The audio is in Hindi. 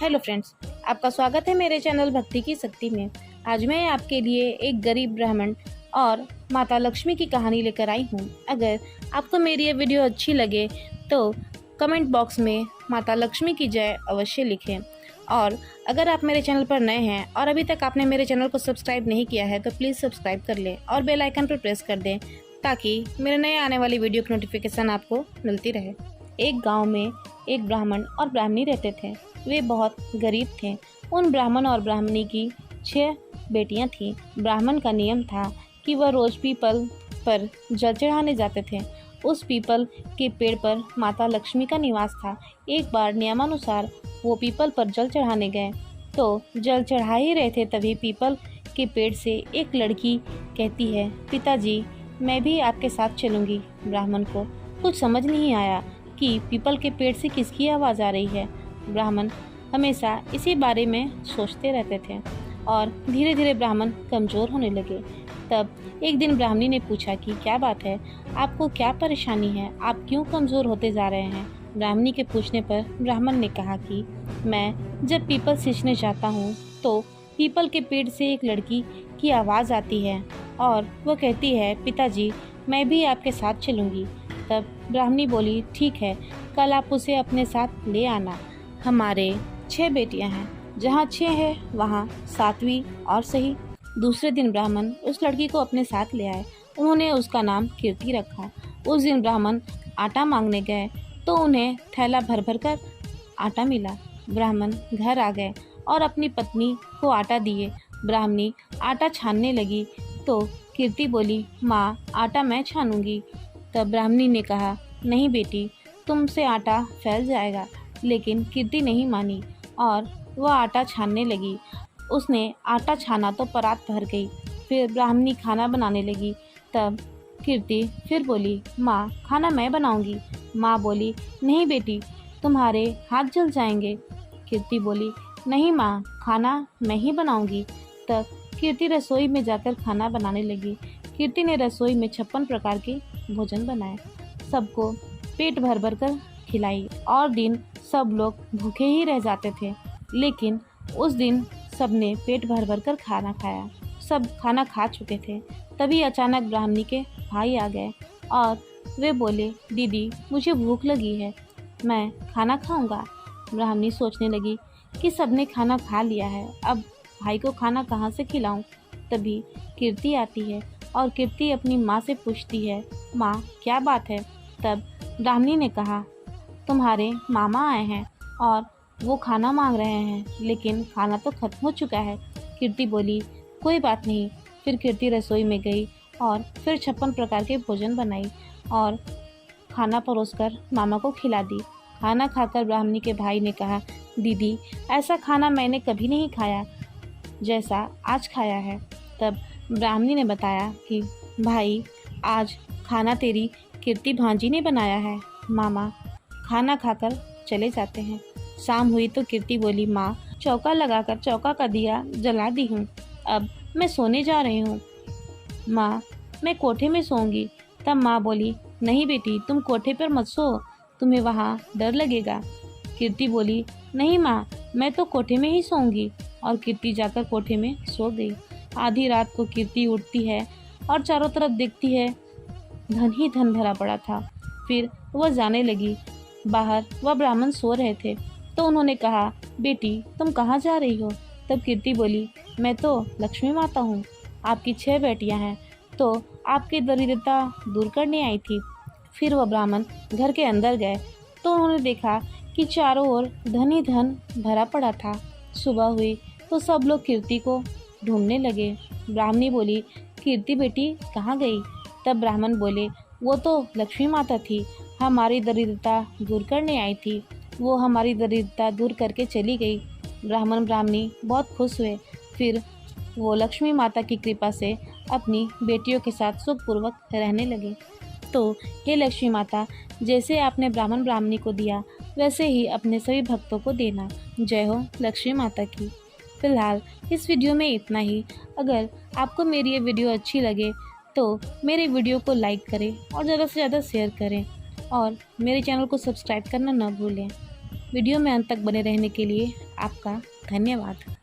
हेलो फ्रेंड्स, आपका स्वागत है मेरे चैनल भक्ति की शक्ति में। आज मैं आपके लिए एक गरीब ब्राह्मण और माता लक्ष्मी की कहानी लेकर आई हूँ। अगर आपको मेरी ये वीडियो अच्छी लगे तो कमेंट बॉक्स में माता लक्ष्मी की जय अवश्य लिखें। और अगर आप मेरे चैनल पर नए हैं और अभी तक आपने मेरे चैनल को सब्सक्राइब नहीं किया है तो प्लीज़ सब्सक्राइब कर लें और बेल आइकन पर प्रेस कर दें ताकि मेरे नए आने वाली वीडियो की नोटिफिकेशन आपको मिलती रहे। एक गाँव में एक ब्राह्मण और ब्राह्मणी रहते थे। वे बहुत गरीब थे। उन ब्राह्मण और ब्राह्मणी की 6 बेटियां थीं। ब्राह्मण का नियम था कि वह रोज पीपल पर जल चढ़ाने जाते थे। उस पीपल के पेड़ पर माता लक्ष्मी का निवास था। एक बार नियमानुसार वो पीपल पर जल चढ़ाने गए तो जल चढ़ा ही रहे थे, तभी पीपल के पेड़ से एक लड़की कहती है, पिताजी मैं भी आपके साथ चलूँगी। ब्राह्मण को कुछ समझ नहीं आया कि पीपल के पेड़ से किसकी आवाज़ आ रही है। ब्राह्मण हमेशा इसी बारे में सोचते रहते थे और धीरे धीरे ब्राह्मण कमज़ोर होने लगे। तब एक दिन ब्राह्मणी ने पूछा कि क्या बात है, आपको क्या परेशानी है, आप क्यों कमज़ोर होते जा रहे हैं। ब्राह्मणी के पूछने पर ब्राह्मण ने कहा कि मैं जब पीपल सींचने जाता हूँ तो पीपल के पेड़ से एक लड़की की आवाज़ आती है और वह कहती है, पिताजी मैं भी आपके साथ चलूँगी। तब ब्राह्मणी बोली, ठीक है, कल आप उसे अपने साथ ले आना। हमारे 6 बेटियां हैं, जहाँ 6 है वहाँ 7वीं और सही। दूसरे दिन ब्राह्मण उस लड़की को अपने साथ ले आए। उन्होंने उसका नाम कीर्ति रखा। उस दिन ब्राह्मण आटा मांगने गए तो उन्हें थैला भर भर कर आटा मिला। ब्राह्मण घर आ गए और अपनी पत्नी को आटा दिए। ब्राह्मणी आटा छानने लगी तो कीर्ति बोली, माँ आटा मैं छानूंगी। तब ब्राह्मणी ने कहा, नहीं बेटी, तुमसे आटा फैल जाएगा। लेकिन कीर्ति नहीं मानी और वह आटा छानने लगी। उसने आटा छाना तो परात भर गई। फिर ब्राह्मणी खाना बनाने लगी। तब कीर्ति फिर बोली, माँ खाना मैं बनाऊंगी। माँ बोली, नहीं बेटी, तुम्हारे हाथ जल जाएंगे। कीर्ति बोली, नहीं माँ, खाना मैं ही बनाऊंगी। तब कीर्ति रसोई में जाकर खाना बनाने लगी। कीर्ति ने रसोई में 56 प्रकार के भोजन बनाए, सबको पेट भर भर कर खिलाई और दिन सब लोग भूखे ही रह जाते थे। लेकिन उस दिन सबने पेट भर भर कर खाना खाया। सब खाना खा चुके थे। तभी अचानक ब्राह्मणी के भाई आ गए और वे बोले, दीदी मुझे भूख लगी है, मैं खाना खाऊंगा। ब्राह्मणी सोचने लगी कि सबने खाना खा लिया है, अब भाई को खाना कहाँ से खिलाऊं। तभी कीर्ति आती है और कीर्ति अपनी माँ से पूछती है, माँ क्या बात है। तब ब्राह्मणी ने कहा, तुम्हारे मामा आए हैं और वो खाना मांग रहे हैं, लेकिन खाना तो खत्म हो चुका है। कीर्ति बोली, कोई बात नहीं। फिर कीर्ति रसोई में गई और फिर 56 प्रकार के भोजन बनाई और खाना परोसकर मामा को खिला दी। खाना खाकर ब्राह्मणी के भाई ने कहा, दीदी ऐसा खाना मैंने कभी नहीं खाया जैसा आज खाया है। तब ब्राह्मणी ने बताया कि भाई आज खाना तेरी कीर्ति भांजी ने बनाया है, मामा खाना खाकर चले जाते हैं। शाम हुई तो कीर्ति बोली, माँ चौका लगाकर चौका का दिया जला दी हूँ, अब मैं सोने जा रही हूँ। माँ मैं कोठे में सोऊंगी। तब माँ बोली, नहीं बेटी, तुम कोठे पर मत सो, तुम्हें वहाँ डर लगेगा। कीर्ति बोली, नहीं माँ, मैं तो कोठे में ही सोऊंगी। और कीर्ति जाकर कोठे में सो गई। आधी रात को कीर्ति उठती है और चारों तरफ देखती है, धन ही धन भरा पड़ा था। फिर वह जाने लगी। बाहर वह ब्राह्मण सो रहे थे तो उन्होंने कहा, बेटी तुम कहाँ जा रही हो। तब कीर्ति बोली, मैं तो लक्ष्मी माता हूँ, आपकी 6 बेटियाँ हैं तो आपकी दरिद्रता दूर करने आई थी। फिर वह ब्राह्मण घर के अंदर गए तो उन्होंने देखा कि चारों ओर धन ही धन भरा पड़ा था। सुबह हुई तो सब लोग कीर्ति को ढूंढने लगे। ब्राह्मणी बोली, कीर्ति बेटी कहाँ गई। तब ब्राह्मण बोले, वो तो लक्ष्मी माता थी, हमारी दरिद्रता दूर करने आई थी, वो हमारी दरिद्रता दूर करके चली गई। ब्राह्मण ब्राह्मणी बहुत खुश हुए। फिर वो लक्ष्मी माता की कृपा से अपनी बेटियों के साथ सुखपूर्वक रहने लगे। तो हे लक्ष्मी माता, जैसे आपने ब्राह्मण ब्राह्मणी को दिया वैसे ही अपने सभी भक्तों को देना। जय हो लक्ष्मी माता की। फिलहाल इस वीडियो में इतना ही। अगर आपको मेरी ये वीडियो अच्छी लगे तो मेरे वीडियो को लाइक करें और ज़्यादा से ज़्यादा शेयर करें और मेरे चैनल को सब्सक्राइब करना न भूलें। वीडियो में अंत तक बने रहने के लिए आपका धन्यवाद।